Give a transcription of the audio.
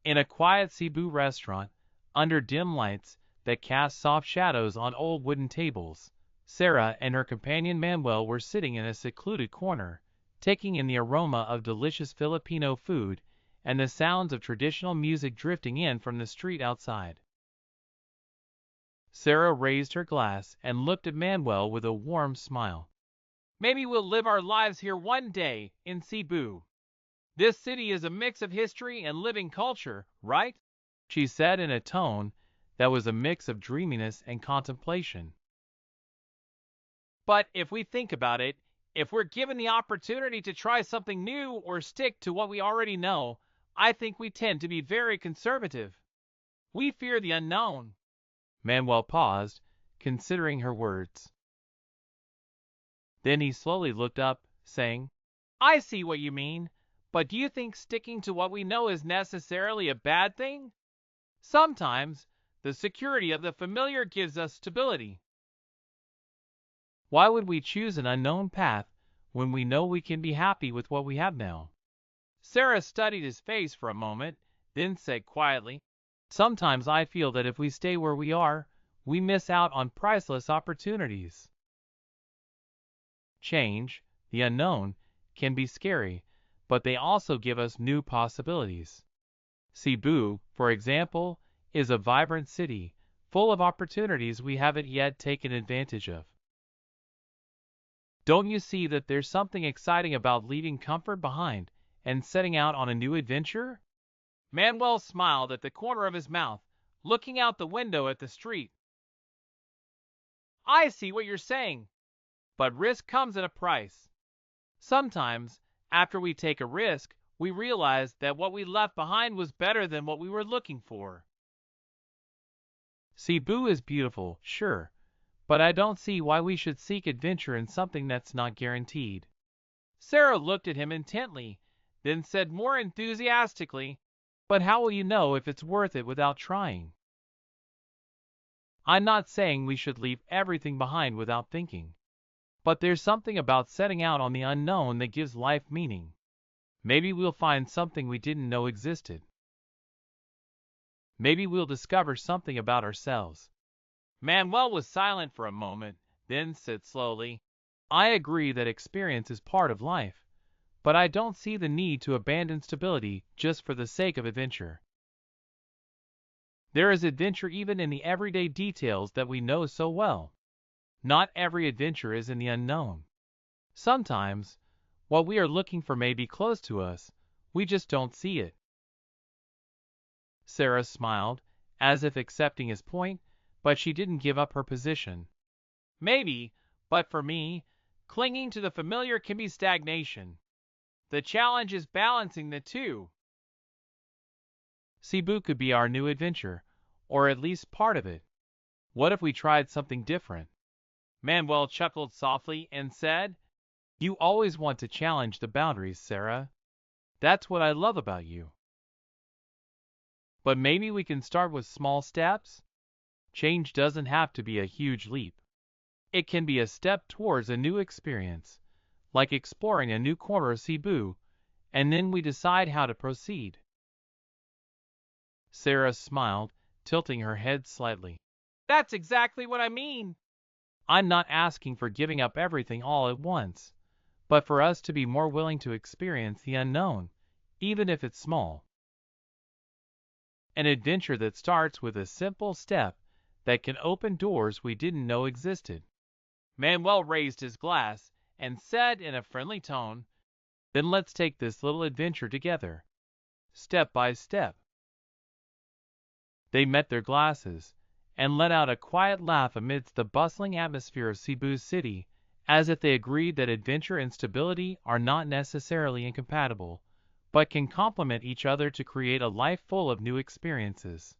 In a quiet Cebu restaurant, under dim lights that cast soft shadows on old wooden tables, Sarah and her companion Manuel were sitting in a secluded corner, taking in the aroma of delicious Filipino food and the sounds of traditional music drifting in from the street outside. Sarah raised her glass and looked at Manuel with a warm smile. "Maybe we'll live our lives here one day, in Cebu. This city is a mix of history and living culture, right?" she said in a tone that was a mix of dreaminess and contemplation. "But if we think about it, if we're given the opportunity to try something new or stick to what we already know, I think we tend to be very conservative. We fear the unknown." Manuel paused, considering her words. Then he slowly looked up, saying, "I see what you mean, but do you think sticking to what we know is necessarily a bad thing? Sometimes, the security of the familiar gives us stability." "Why would we choose an unknown path when we know we can be happy with what we have now?" Sarah studied his face for a moment, then said quietly, "Sometimes I feel that if we stay where we are, we miss out on priceless opportunities." Change, the unknown, can be scary, but they also give us new possibilities. Cebu, for example, is a vibrant city, full of opportunities we haven't yet taken advantage of. Don't you see that there's something exciting about leaving comfort behind and setting out on a new adventure? Manuel smiled at the corner of his mouth, looking out the window at the street. "I see what you're saying, but risk comes at a price. Sometimes, after we take a risk, we realize that what we left behind was better than what we were looking for." Cebu is beautiful, sure, but I don't see why we should seek adventure in something that's not guaranteed. Sarah looked at him intently, then said more enthusiastically, "But how will you know if it's worth it without trying?" "I'm not saying we should leave everything behind without thinking. But there's something about setting out on the unknown that gives life meaning. Maybe we'll find something we didn't know existed. Maybe we'll discover something about ourselves." Manuel was silent for a moment, then said slowly, "I agree that experience is part of life, but I don't see the need to abandon stability just for the sake of adventure. There is adventure even in the everyday details that we know so well. Not every adventure is in the unknown. Sometimes, what we are looking for may be close to us, we just don't see it." Sarah smiled, as if accepting his point, but she didn't give up her position. "Maybe, but for me, clinging to the familiar can be stagnation. The challenge is balancing the two." Cebu could be our new adventure, or at least part of it. What if we tried something different? Manuel chuckled softly and said, "You always want to challenge the boundaries, Sarah. That's what I love about you." "But maybe we can start with small steps? Change doesn't have to be a huge leap. It can be a step towards a new experience, like exploring a new corner of Cebu, and then we decide how to proceed." Sarah smiled, tilting her head slightly. "That's exactly what I mean. I'm not asking for giving up everything all at once, but for us to be more willing to experience the unknown, even if it's small. An adventure that starts with a simple step that can open doors we didn't know existed." Manuel raised his glass and said in a friendly tone, "Then let's take this little adventure together, step by step." They met their glasses and let out a quiet laugh amidst the bustling atmosphere of Cebu City, as if they agreed that adventure and stability are not necessarily incompatible, but can complement each other to create a life full of new experiences.